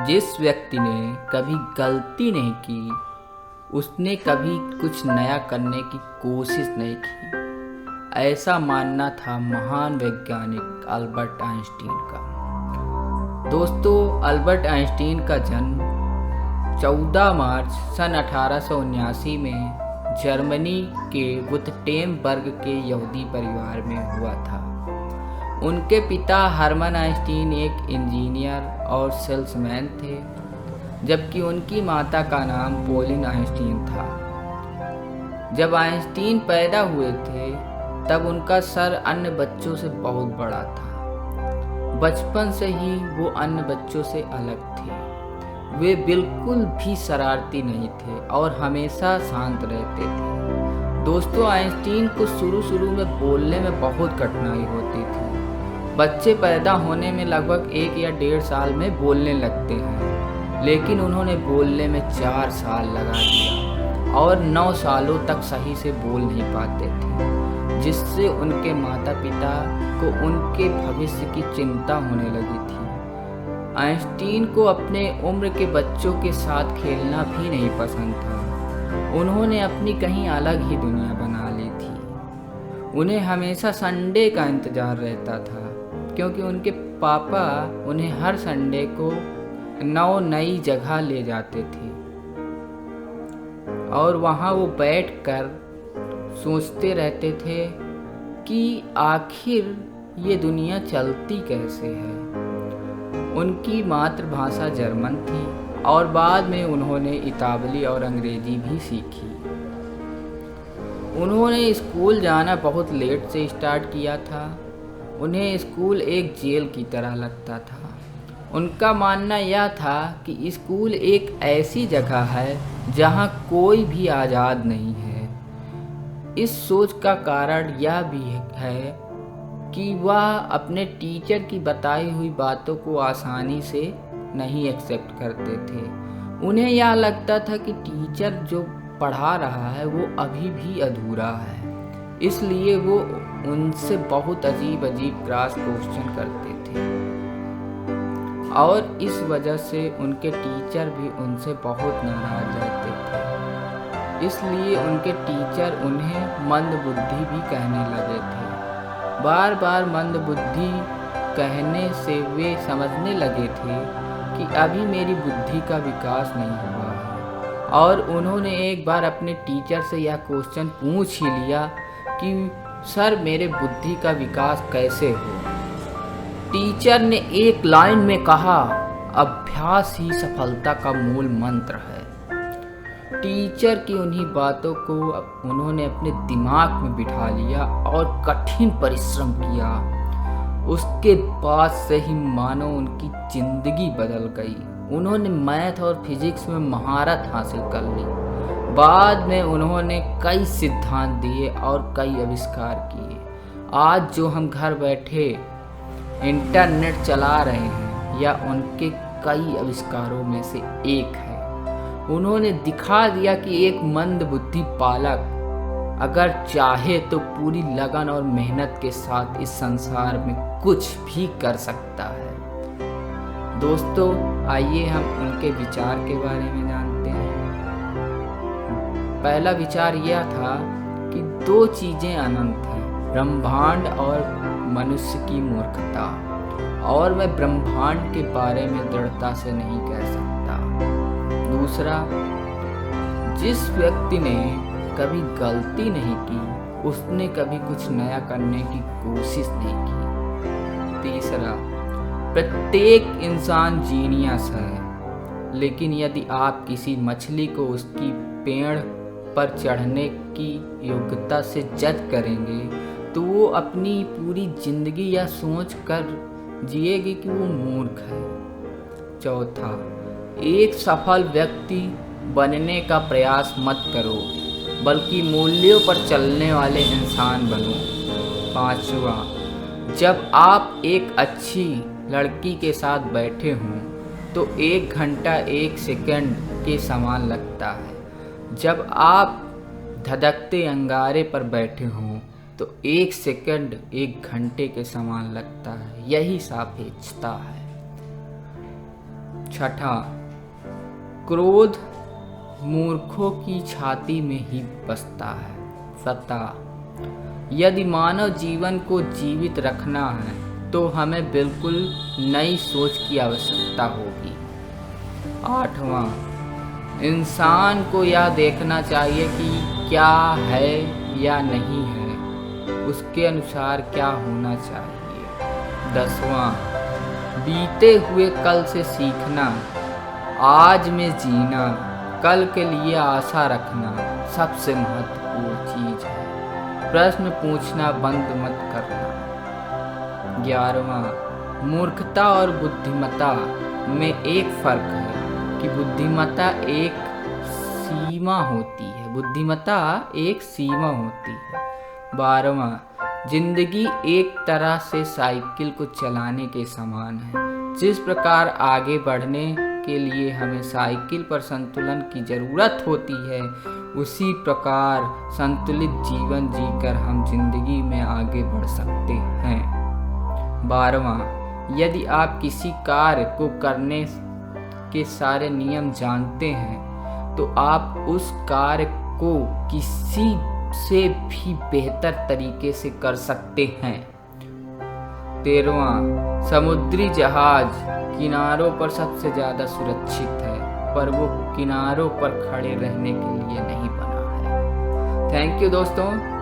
जिस व्यक्ति ने कभी गलती नहीं की, उसने कभी कुछ नया करने की कोशिश नहीं की, ऐसा मानना था महान वैज्ञानिक अल्बर्ट आइंस्टीन का। दोस्तों, अल्बर्ट आइंस्टीन का जन्म 14 मार्च सन 1879 में जर्मनी के वुटेनबर्ग के यहूदी परिवार में हुआ था। उनके पिता हर्मन आइंस्टीन एक इंजीनियर और सेल्समैन थे, जबकि उनकी माता का नाम पोलिन आइंस्टीन था। जब आइंस्टीन पैदा हुए थे तब उनका सर अन्य बच्चों से बहुत बड़ा था। बचपन से ही वो अन्य बच्चों से अलग थे। वे बिल्कुल भी शरारती नहीं थे और हमेशा शांत रहते थे। दोस्तों, आइंस्टीन को शुरू में बोलने में बहुत कठिनाई होती थी। बच्चे पैदा होने में लगभग 1 या 1.5 साल में बोलने लगते हैं, लेकिन उन्होंने बोलने में 4 साल लगा दिया और 9 सालों तक सही से बोल नहीं पाते थे, जिससे उनके माता पिता को उनके भविष्य की चिंता होने लगी थी। आइंस्टीन को अपने उम्र के बच्चों के साथ खेलना भी नहीं पसंद था। उन्होंने अपनी कहीं अलग ही दुनिया बना ली थी। उन्हें हमेशा संडे का इंतज़ार रहता था, क्योंकि उनके पापा उन्हें हर संडे को नई जगह ले जाते थे और वहाँ वो बैठकर सोचते रहते थे कि आखिर ये दुनिया चलती कैसे है। उनकी मातृभाषा जर्मन थी और बाद में उन्होंने इतालवी और अंग्रेजी भी सीखी। उन्होंने स्कूल जाना बहुत लेट से स्टार्ट किया था। उन्हें स्कूल एक जेल की तरह लगता था। उनका मानना यह था कि स्कूल एक ऐसी जगह है जहां कोई भी आज़ाद नहीं है। इस सोच का कारण यह भी है कि वह अपने टीचर की बताई हुई बातों को आसानी से नहीं एक्सेप्ट करते थे। उन्हें यह लगता था कि टीचर जो पढ़ा रहा है वो अभी भी अधूरा है, इसलिए वो उनसे बहुत अजीब क्रॉस क्वेश्चन करते थे और इस वजह से उनके टीचर भी उनसे बहुत नाराज रहते थे। इसलिए उनके टीचर उन्हें मंदबुद्धि भी कहने लगे थे। बार बार मंदबुद्धि कहने से वे समझने लगे थे कि अभी मेरी बुद्धि का विकास नहीं हुआ है, और उन्होंने एक बार अपने टीचर से यह क्वेश्चन पूछ ही लिया कि सर, मेरे बुद्धि का विकास कैसे हो। टीचर ने एक लाइन में कहा, अभ्यास ही सफलता का मूल मंत्र है। टीचर की उन्हीं बातों को उन्होंने अपने दिमाग में बिठा लिया और कठिन परिश्रम किया। उसके बाद से ही मानो उनकी जिंदगी बदल गई। उन्होंने मैथ और फिजिक्स में महारत हासिल कर ली। बाद में उन्होंने कई सिद्धांत दिए और कई आविष्कार किए। आज जो हम घर बैठे इंटरनेट चला रहे हैं, या उनके कई आविष्कारों में से एक है। उन्होंने दिखा दिया कि एक मंदबुद्धि बालक अगर चाहे तो पूरी लगन और मेहनत के साथ इस संसार में कुछ भी कर सकता है। दोस्तों, आइए हम उनके विचार के बारे में जानते हैं। पहला विचार यह था कि 2 चीज़ें अनंत हैं, ब्रह्मांड और मनुष्य की मूर्खता, और मैं ब्रह्मांड के बारे में दृढ़ता से नहीं कह सकता। दूसरा, जिस व्यक्ति ने कभी गलती नहीं की, उसने कभी कुछ नया करने की कोशिश नहीं की। तीसरा, प्रत्येक इंसान जीनियस है, लेकिन यदि आप किसी मछली को उसकी पेड़ पर चढ़ने की योग्यता से जज करेंगे तो वो अपनी पूरी जिंदगी यह सोच कर जिएगी कि वो मूर्ख है। चौथा, एक सफल व्यक्ति बनने का प्रयास मत करो, बल्कि मूल्यों पर चलने वाले इंसान बनो। पांचवा, जब आप एक अच्छी लड़की के साथ बैठे हों तो 1 घंटा 1 सेकंड के समान लगता है। जब आप धधकते अंगारे पर बैठे हों तो 1 सेकंड 1 घंटे के समान लगता है। यही सापेक्षता है। छठा, क्रोध मूर्खों की छाती में ही बसता है। सत्ता, यदि मानव जीवन को जीवित रखना है तो हमें बिल्कुल नई सोच की आवश्यकता होगी। आठवां, इंसान को यह देखना चाहिए कि क्या है या नहीं है, उसके अनुसार क्या होना चाहिए। 10वां, बीते हुए कल से सीखना, आज में जीना, कल के लिए आशा रखना सबसे महत्वपूर्ण चीज है। प्रश्न पूछना बंद मत करना। 11वां, मूर्खता और बुद्धिमत्ता में एक फर्क है कि बुद्धिमत्ता एक सीमा होती है। 12वां, जिंदगी एक तरह से साइकिल को चलाने के समान है। जिस प्रकार आगे बढ़ने के लिए हमें साइकिल पर संतुलन की जरूरत होती है, उसी प्रकार संतुलित जीवन जीकर हम जिंदगी में आगे बढ़ सकते हैं। 12वां, यदि आप किसी कार्य को करने के सारे नियम जानते हैं तो आप उस कार्य को किसी से भी बेहतर तरीके से कर सकते हैं। 13वां, समुद्री जहाज किनारों पर सबसे ज़्यादा सुरक्षित है, पर वो किनारों पर खड़े रहने के लिए नहीं बना है। थैंक यू दोस्तों।